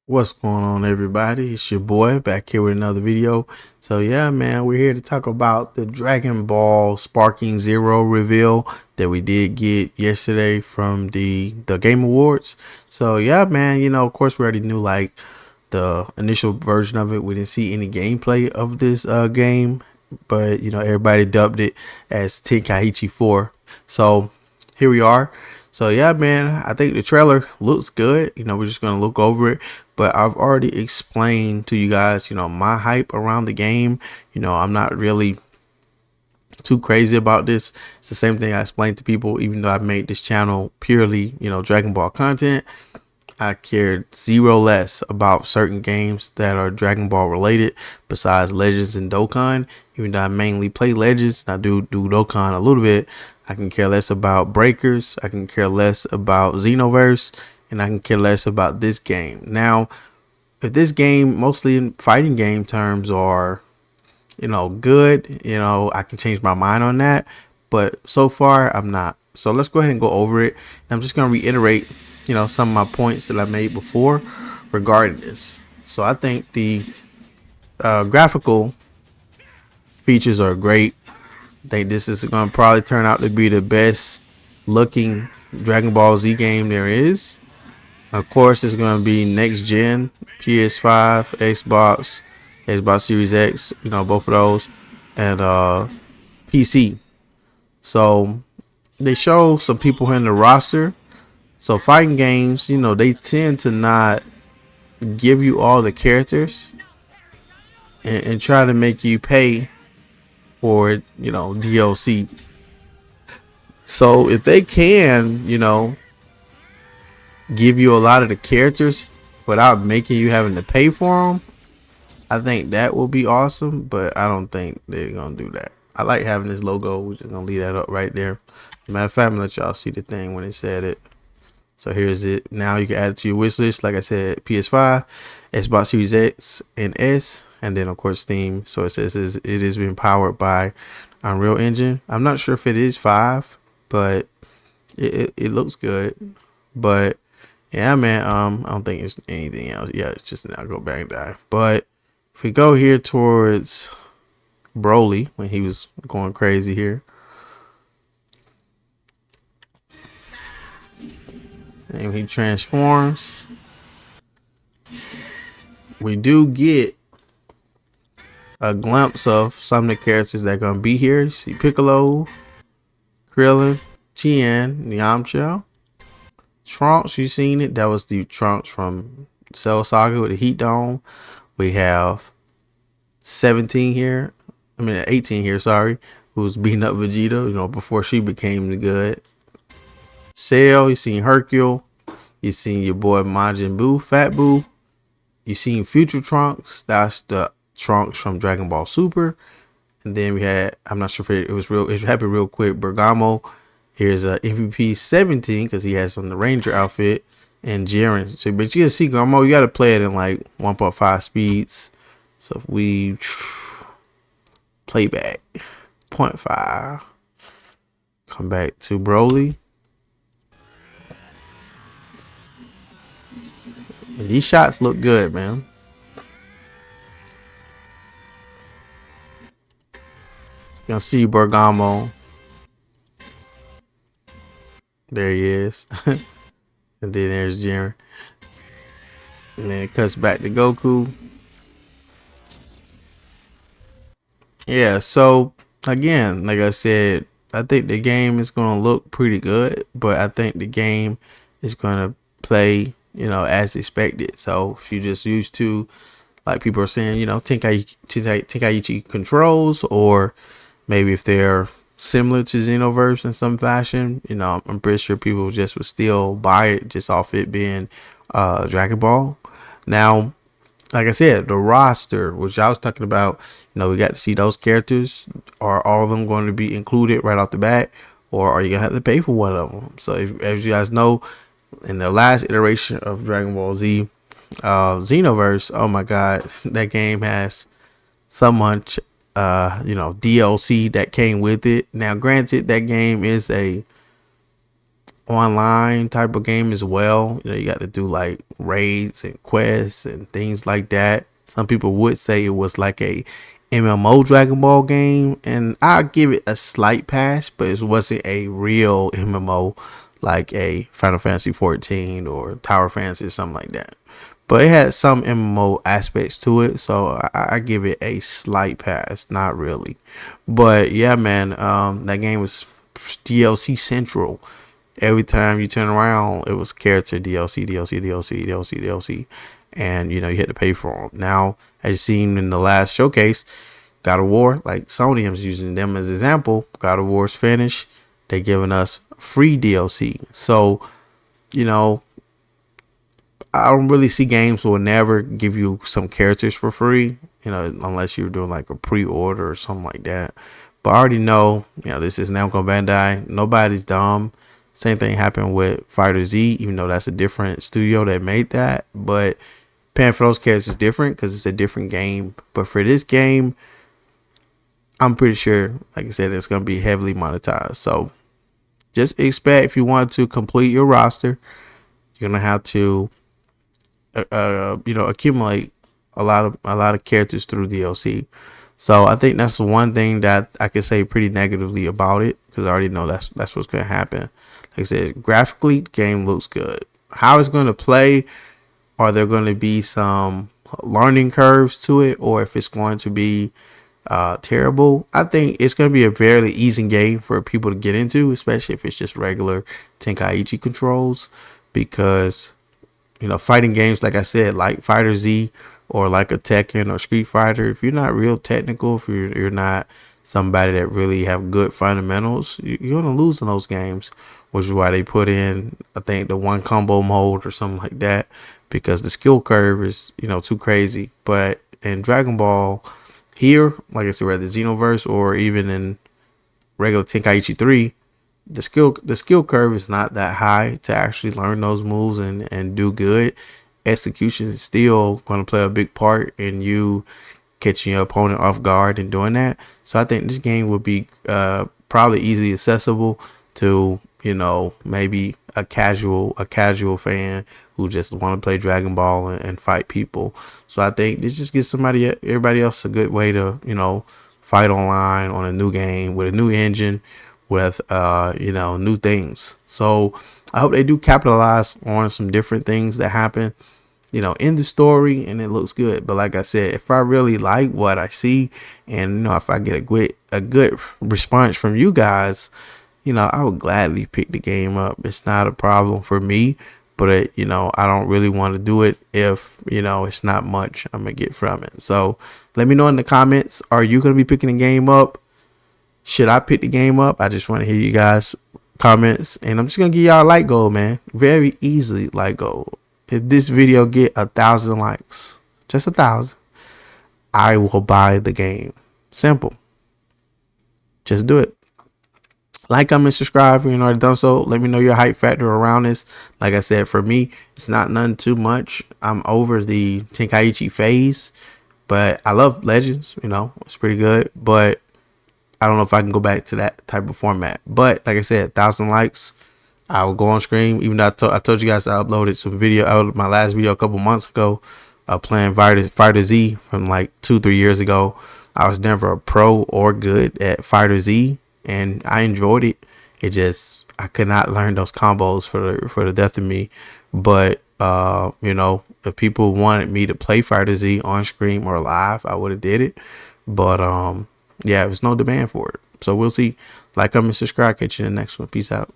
What's going on, everybody? It's your boy back here with another video. So yeah, man, we're here to talk about the Dragon Ball Sparking Zero reveal that we did get yesterday from the Game Awards. So yeah, man, of course we already knew like the initial version of it. We didn't see any gameplay of this game, but everybody dubbed it as Tenkaichi 4. So here we are. So yeah, man, I think the trailer looks good. We're just gonna look over it, but I've already explained to you guys, my hype around the game. I'm not really too crazy about this. It's the same thing I explained to people, even though I made this channel purely, Dragon Ball content. I cared zero less about certain games that are Dragon Ball related besides Legends and Dokkan. Even though I mainly play Legends, I do Dokkan a little bit. I can care less about Breakers. I can care less about Xenoverse. And I can care less about this game. Now, if this game, mostly in fighting game terms, are good, I can change my mind on that. But so far, I'm not. So let's go ahead and go over it. And I'm just going to reiterate, some of my points that I made before regarding this. So I think the graphical features are great. I think this is going to probably turn out to be the best looking Dragon Ball Z game there is. Of course, it's going to be next gen, PS5, Xbox Series X, both of those, and PC. So they show some people in the roster. So fighting games, they tend to not give you all the characters and try to make you pay for it, DLC. So if they can, give you a lot of the characters without making you having to pay for them, I think that will be awesome. But I don't think they're gonna do that. I like having this logo. We're just gonna leave that up right there. Matter of fact, I'm gonna let y'all see the thing when it said it. So here's it. Now you can add it to your wish list. Like I said, PS5, Xbox Series X and S, and then of course Steam. So it says it is being powered by Unreal Engine. I'm not sure if it is 5, but it looks good. But yeah, man, I don't think it's anything else. Yeah, it's just now go back and die. But if we go here towards Broly when he was going crazy here, and he transforms, we do get a glimpse of some of the characters that are gonna be here. You see Piccolo, Krillin, Tien, Yamcha, Trunks. You seen it? That was the Trunks from Cell Saga with the Heat Dome. We have 17 here. 18 here. Sorry, who's beating up Vegeta. Before she became the good. Cell. You seen Hercule. You seen your boy Majin Buu, Fat Buu. You seen Future Trunks. That's the Trunks from Dragon Ball Super. And then we had, I'm not sure if it happened real quick, Bergamo. Here's a MVP 17 because he has on the Ranger outfit, and Jiren. So, but you can see Gamo, you got to play it in like 1.5 speeds. So if we play back 0.5, come back to Broly. And these shots look good, man. You can see Bergamo. There he is. And then there's Jiren. And then it cuts back to Goku. Yeah, so again, like I said, I think the game is going to look pretty good, but I think the game is going to play, as expected. So if you're just used to, like people are saying, Tenkaichi controls, or maybe if they're similar to Xenoverse in some fashion, I'm pretty sure people just would still buy it just off it being Dragon Ball. Now, like I said, the roster, which I was talking about, we got to see those characters. Are all of them going to be included right off the bat, or are you gonna have to pay for one of them? So, as you guys know, in the last iteration of Dragon Ball Z, Xenoverse, oh my God, that game has so much, DLC that came with it. Now, granted, that game is a online type of game as well. You know, you got to do like raids and quests and things like that. Some people would say it was like a MMO Dragon Ball game, and I'll give it a slight pass, but it wasn't a real MMO like a Final Fantasy 14 or Tower Fantasy or something like that. But it had some MMO aspects to it, so I give it a slight pass. Not really, but yeah, man, that game was DLC central. Every time you turn around, it was character DLC, DLC, DLC, DLC, DLC, and you know you had to pay for them. Now, as you seen in the last showcase, God of War, like Sony is using them as an example. God of War's finished. They're giving us free DLC. So, you know, I don't really see games will never give you some characters for free, you know, unless you're doing like a pre-order or something like that. But I already know, you know, this is Namco Bandai. Nobody's dumb. Same thing happened with Fighter Z, even though that's a different studio that made that. But paying for those characters is different because it's a different game. But for this game, I'm pretty sure, like I said, it's going to be heavily monetized. So just expect, if you want to complete your roster, you're going to have to you know, accumulate a lot of characters through DLC. So I think that's the one thing that I could say pretty negatively about it, because I already know that's what's going to happen. Like I said, graphically, the game looks good. How it's going to play, are there going to be some learning curves to it, or if it's going to be terrible? I think it's going to be a fairly easy game for people to get into, especially if it's just regular Tenkaichi controls, because you know, fighting games, like I said, like Fighter Z or like a Tekken or Street Fighter, if you're not real technical, if you're not somebody that really have good fundamentals, you're going to lose in those games, which is why they put in, I think, the one combo mode or something like that, because the skill curve is, you know, too crazy. But in Dragon Ball here, like I said, whether Xenoverse or even in regular Tenkaichi 3, the skill curve is not that high to actually learn those moves and do good. Execution is still going to play a big part in you catching your opponent off guard and doing that. So I think this game will be probably easily accessible to, you know, maybe a casual fan who just want to play Dragon Ball and fight people. So I think this just gives everybody else a good way to, you know, fight online on a new game with a new engine, with you know, new things. So I hope they do capitalize on some different things that happen, you know, in the story, and it looks good. But like I said, if I really like what I see, and you know, if I get a good response from you guys, you know, I would gladly pick the game up. It's not a problem for me, but you know, I don't really want to do it if, you know, it's not much I'm gonna get from it. So let me know in the comments, are you gonna be picking the game up? Should I pick the game up? I just want to hear you guys comments, and I'm just gonna give y'all a like goal, man. Very easily like goal. If this video get 1,000 likes, just 1,000, I will buy the game. Simple. Just do it. Like, comment, subscribe if you've already done so. Let me know your hype factor around this. Like I said, for me, it's not nothing too much. I'm over the Tenkaichi phase, but I love Legends. You know, it's pretty good, but I don't know if I can go back to that type of format. But like I said, 1,000 likes, I will go on stream. Even though I told you guys I uploaded some video out of my last video a couple months ago, playing Fighter Z from like 2-3 years ago. I was never a pro or good at Fighter Z, and I enjoyed it. It just, I could not learn those combos for the death of me. But you know, if people wanted me to play Fighter Z on stream or live, I would have did it. But yeah, there's no demand for it. So we'll see. Like, comment, subscribe. Catch you in the next one. Peace out.